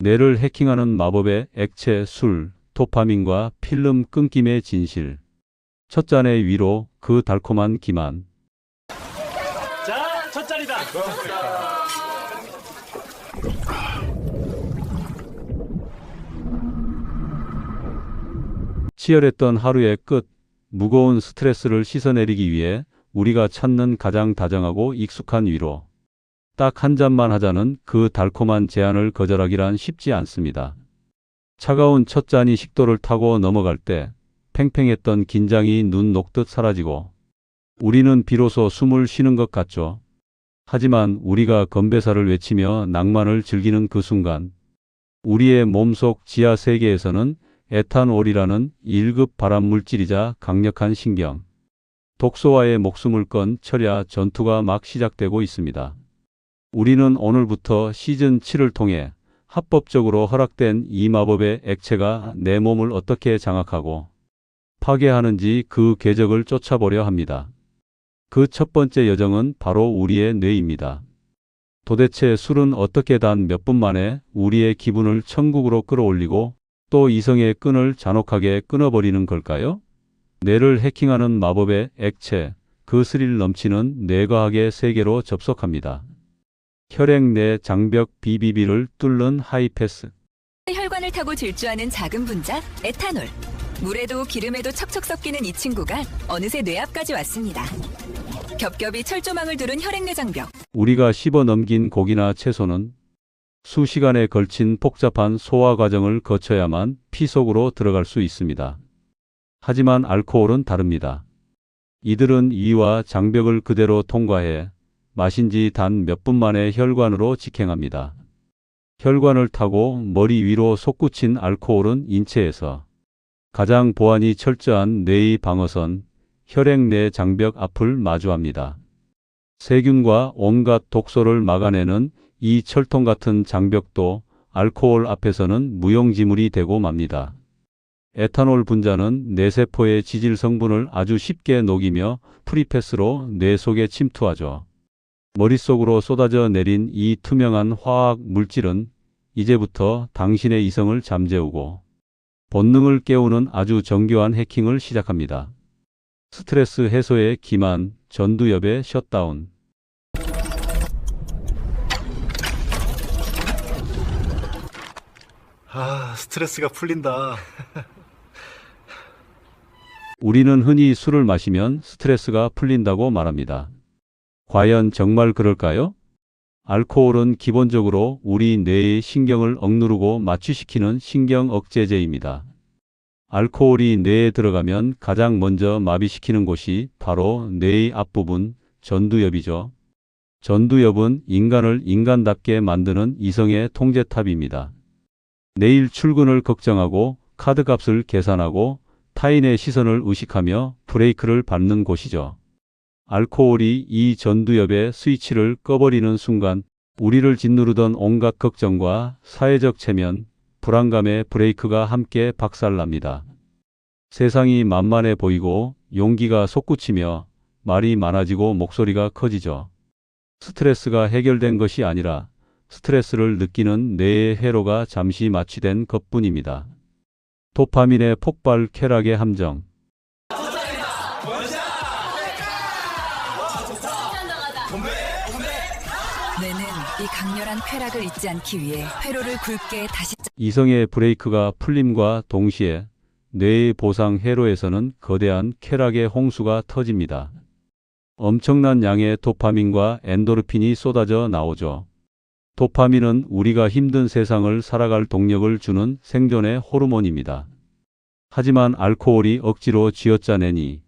뇌를 해킹하는 마법의 액체, 술, 도파민과 필름 끊김의 진실. 첫 잔의 위로, 그 달콤한 기만. 자, 첫 잔이다. 치열했던 하루의 끝, 무거운 스트레스를 씻어내리기 위해 우리가 찾는 가장 다정하고 익숙한 위로. 딱 한 잔만 하자는 그 달콤한 제안을 거절하기란 쉽지 않습니다. 차가운 첫 잔이 식도를 타고 넘어갈 때 팽팽했던 긴장이 눈 녹듯 사라지고 우리는 비로소 숨을 쉬는 것 같죠. 하지만 우리가 건배사를 외치며 낭만을 즐기는 그 순간 우리의 몸속 지하 세계에서는 에탄올이라는 1급 발암물질이자 강력한 신경, 독소와의 목숨을 건 철야 전투가 막 시작되고 있습니다. 우리는 오늘부터 시즌 7을 통해 합법적으로 허락된 이 마법의 액체가 내 몸을 어떻게 장악하고 파괴하는지 그 궤적을 쫓아보려 합니다. 그 첫 번째 여정은 바로 우리의 뇌입니다. 도대체 술은 어떻게 단 몇 분 만에 우리의 기분을 천국으로 끌어올리고 또 이성의 끈을 잔혹하게 끊어버리는 걸까요? 뇌를 해킹하는 마법의 액체, 그 스릴 넘치는 뇌과학의 세계로 접속합니다. 혈액 내 장벽 BBB를 뚫는 하이패스. 혈관을 타고 질주하는 작은 분자 에탄올. 물에도 기름에도 척척 섞이는 이 친구가 어느새 뇌 앞까지 왔습니다. 겹겹이 철조망을 두른 혈액 내장벽. 우리가 씹어 넘긴 고기나 채소는 수시간에 걸친 복잡한 소화 과정을 거쳐야만 피 속으로 들어갈 수 있습니다. 하지만 알코올은 다릅니다. 이들은 위와 장벽을 그대로 통과해 마신 지 단 몇 분 만에 혈관으로 직행합니다. 혈관을 타고 머리 위로 솟구친 알코올은 인체에서 가장 보안이 철저한 뇌의 방어선, 혈액 내 장벽 앞을 마주합니다. 세균과 온갖 독소를 막아내는 이 철통 같은 장벽도 알코올 앞에서는 무용지물이 되고 맙니다. 에탄올 분자는 뇌세포의 지질 성분을 아주 쉽게 녹이며 프리패스로 뇌 속에 침투하죠. 머릿속으로 쏟아져 내린 이 투명한 화학 물질은 이제부터 당신의 이성을 잠재우고 본능을 깨우는 아주 정교한 해킹을 시작합니다. 스트레스 해소의 기만, 전두엽의 셧다운. 스트레스가 풀린다. 우리는 흔히 술을 마시면 스트레스가 풀린다고 말합니다. 과연 정말 그럴까요? 알코올은 기본적으로 우리 뇌의 신경을 억누르고 마취시키는 신경 억제제입니다. 알코올이 뇌에 들어가면 가장 먼저 마비시키는 곳이 바로 뇌의 앞부분, 전두엽이죠. 전두엽은 인간을 인간답게 만드는 이성의 통제탑입니다. 내일 출근을 걱정하고 카드값을 계산하고 타인의 시선을 의식하며 브레이크를 밟는 곳이죠. 알코올이 이 전두엽의 스위치를 꺼버리는 순간 우리를 짓누르던 온갖 걱정과 사회적 체면, 불안감의 브레이크가 함께 박살납니다. 세상이 만만해 보이고 용기가 솟구치며 말이 많아지고 목소리가 커지죠. 스트레스가 해결된 것이 아니라 스트레스를 느끼는 뇌의 회로가 잠시 마취된 것뿐입니다. 도파민의 폭발, 쾌락의 함정. 뇌는 이 강렬한 쾌락을 잊지 않기 위해 회로를 굵게 다시 이성의 브레이크가 풀림과 동시에 뇌의 보상 회로에서는 거대한 쾌락의 홍수가 터집니다. 엄청난 양의 도파민과 엔도르핀이 쏟아져 나오죠. 도파민은 우리가 힘든 세상을 살아갈 동력을 주는 생존의 호르몬입니다. 하지만 알코올이 억지로 쥐어짜내니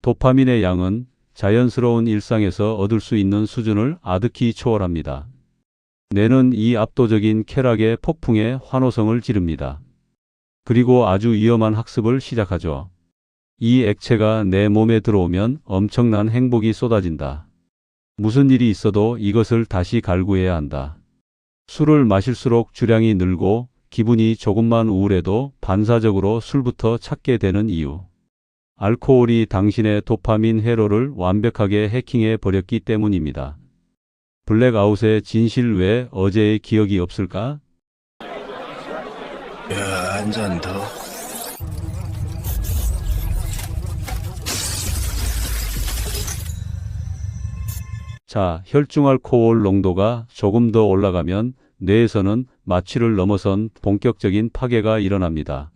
도파민의 양은 자연스러운 일상에서 얻을 수 있는 수준을 아득히 초월합니다. 뇌는 이 압도적인 쾌락의 폭풍에 환호성을 지릅니다. 그리고 아주 위험한 학습을 시작하죠. 이 액체가 내 몸에 들어오면 엄청난 행복이 쏟아진다. 무슨 일이 있어도 이것을 다시 갈구해야 한다. 술을 마실수록 주량이 늘고 기분이 조금만 우울해도 반사적으로 술부터 찾게 되는 이유. 알코올이 당신의 도파민 회로를 완벽하게 해킹해 버렸기 때문입니다. 블랙아웃의 진실 왜 어제의 기억이 없을까? 야, 한 잔 더. 자, 혈중 알코올 농도가 조금 더 올라가면 뇌에서는 마취를 넘어선 본격적인 파괴가 일어납니다.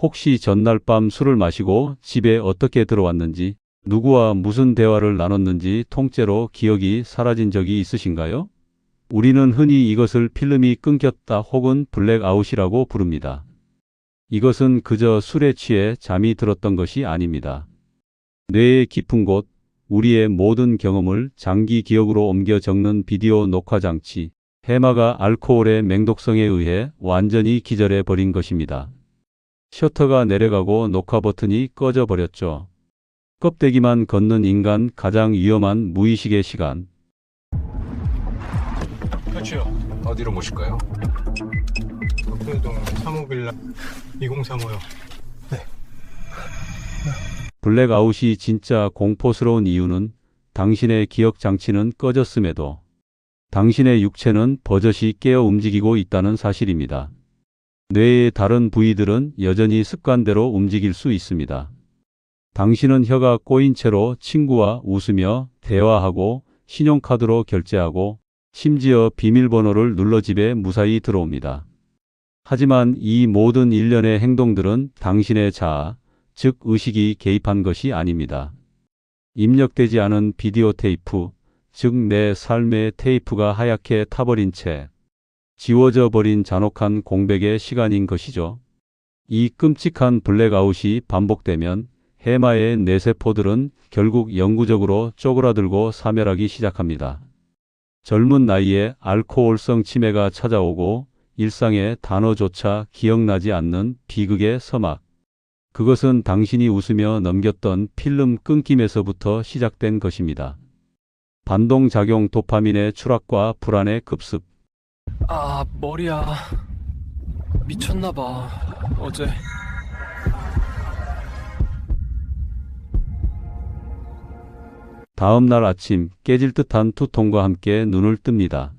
혹시 전날 밤 술을 마시고 집에 어떻게 들어왔는지, 누구와 무슨 대화를 나눴는지 통째로 기억이 사라진 적이 있으신가요? 우리는 흔히 이것을 필름이 끊겼다 혹은 블랙아웃이라고 부릅니다. 이것은 그저 술에 취해 잠이 들었던 것이 아닙니다. 뇌의 깊은 곳, 우리의 모든 경험을 장기 기억으로 옮겨 적는 비디오 녹화 장치, 해마가 알코올의 맹독성에 의해 완전히 기절해 버린 것입니다. 셔터가 내려가고 녹화 버튼이 꺼져 버렸죠. 껍데기만 걷는 인간 가장 위험한 무의식의 시간. 그렇죠. 어디로 모실까요? 덕분동 3호빌라 2035요. 블랙아웃이 진짜 공포스러운 이유는 당신의 기억 장치는 꺼졌음에도 당신의 육체는 버젓이 깨어 움직이고 있다는 사실입니다. 뇌의 다른 부위들은 여전히 습관대로 움직일 수 있습니다. 당신은 혀가 꼬인 채로 친구와 웃으며 대화하고 신용카드로 결제하고 심지어 비밀번호를 눌러 집에 무사히 들어옵니다. 하지만 이 모든 일련의 행동들은 당신의 자아, 즉 의식이 개입한 것이 아닙니다. 입력되지 않은 비디오 테이프, 즉 내 삶의 테이프가 하얗게 타버린 채 지워져 버린 잔혹한 공백의 시간인 것이죠. 이 끔찍한 블랙아웃이 반복되면 해마의 뇌세포들은 결국 영구적으로 쪼그라들고 사멸하기 시작합니다. 젊은 나이에 알코올성 치매가 찾아오고 일상의 단어조차 기억나지 않는 비극의 서막. 그것은 당신이 웃으며 넘겼던 필름 끊김에서부터 시작된 것입니다. 반동작용 도파민의 추락과 불안의 급습. 아, 머리야. 미쳤나봐. 어제. 다음 날 아침 깨질 듯한 두통과 함께 눈을 뜹니다.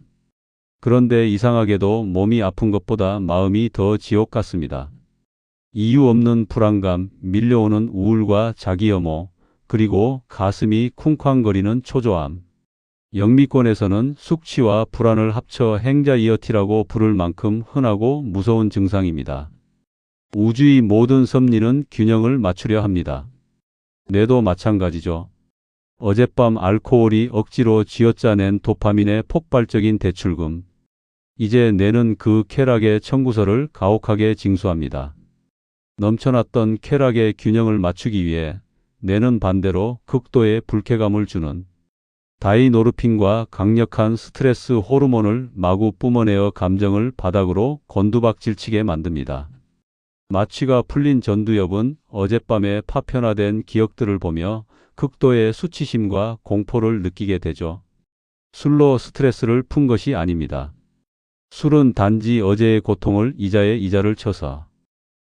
그런데 이상하게도 몸이 아픈 것보다 마음이 더 지옥 같습니다. 이유 없는 불안감, 밀려오는 우울과 자기혐오, 그리고 가슴이 쿵쾅거리는 초조함. 영미권에서는 숙취와 불안을 합쳐 행자이어티라고 부를 만큼 흔하고 무서운 증상입니다. 우주의 모든 섭리는 균형을 맞추려 합니다. 뇌도 마찬가지죠. 어젯밤 알코올이 억지로 쥐어짜낸 도파민의 폭발적인 대출금. 이제 뇌는 그 쾌락의 청구서를 가혹하게 징수합니다. 넘쳐났던 쾌락의 균형을 맞추기 위해 뇌는 반대로 극도의 불쾌감을 주는 다이노르핀과 강력한 스트레스 호르몬을 마구 뿜어내어 감정을 바닥으로 곤두박질치게 만듭니다. 마취가 풀린 전두엽은 어젯밤에 파편화된 기억들을 보며 극도의 수치심과 공포를 느끼게 되죠. 술로 스트레스를 푼 것이 아닙니다. 술은 단지 어제의 고통을 이자에 이자를 쳐서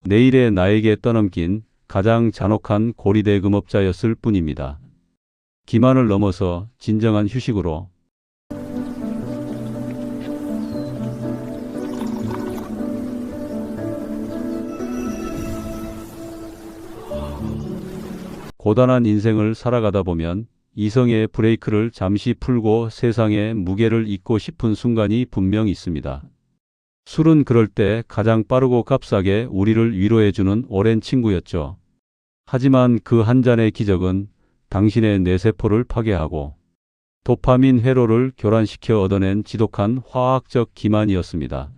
내일의 나에게 떠넘긴 가장 잔혹한 고리대 금업자였을 뿐입니다. 기만을 넘어서 진정한 휴식으로 고단한 인생을 살아가다 보면 이성의 브레이크를 잠시 풀고 세상의 무게를 잊고 싶은 순간이 분명 있습니다. 술은 그럴 때 가장 빠르고 값싸게 우리를 위로해주는 오랜 친구였죠. 하지만 그 한 잔의 기적은 당신의 뇌세포를 파괴하고 도파민 회로를 교란시켜 얻어낸 지독한 화학적 기만이었습니다.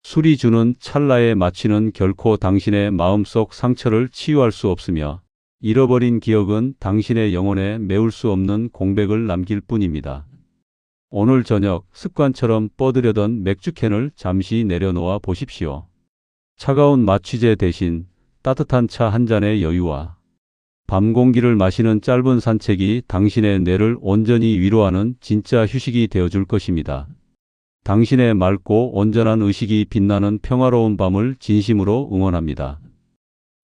술이 주는 찰나의 마취는 결코 당신의 마음속 상처를 치유할 수 없으며 잃어버린 기억은 당신의 영혼에 메울 수 없는 공백을 남길 뿐입니다. 오늘 저녁 습관처럼 뻗으려던 맥주캔을 잠시 내려놓아 보십시오. 차가운 마취제 대신 따뜻한 차 한 잔의 여유와 밤 공기를 마시는 짧은 산책이 당신의 뇌를 온전히 위로하는 진짜 휴식이 되어줄 것입니다. 당신의 맑고 온전한 의식이 빛나는 평화로운 밤을 진심으로 응원합니다.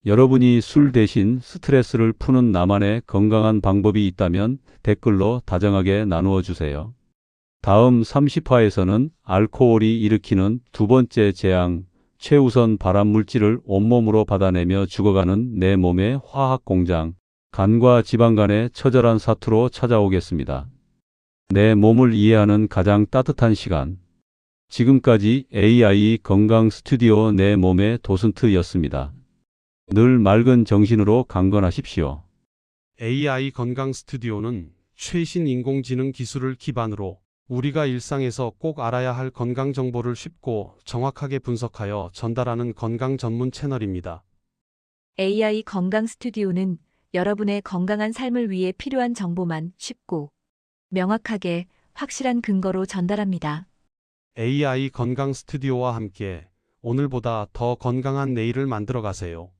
여러분이 술 대신 스트레스를 푸는 나만의 건강한 방법이 있다면 댓글로 다정하게 나누어 주세요. 다음 30화에서는 알코올이 일으키는 두 번째 재앙, 최우선 발암 물질을 온몸으로 받아내며 죽어가는 내 몸의 화학 공장, 간과 지방 간의 처절한 사투로 찾아오겠습니다. 내 몸을 이해하는 가장 따뜻한 시간. 지금까지 AI 건강 스튜디오 내 몸의 도슨트였습니다. 늘 맑은 정신으로 강건하십시오. AI 건강 스튜디오는 최신 인공지능 기술을 기반으로 우리가 일상에서 꼭 알아야 할 건강 정보를 쉽고 정확하게 분석하여 전달하는 건강 전문 채널입니다. AI 건강 스튜디오는 여러분의 건강한 삶을 위해 필요한 정보만 쉽고 명확하게 확실한 근거로 전달합니다. AI 건강 스튜디오와 함께 오늘보다 더 건강한 내일을 만들어 가세요.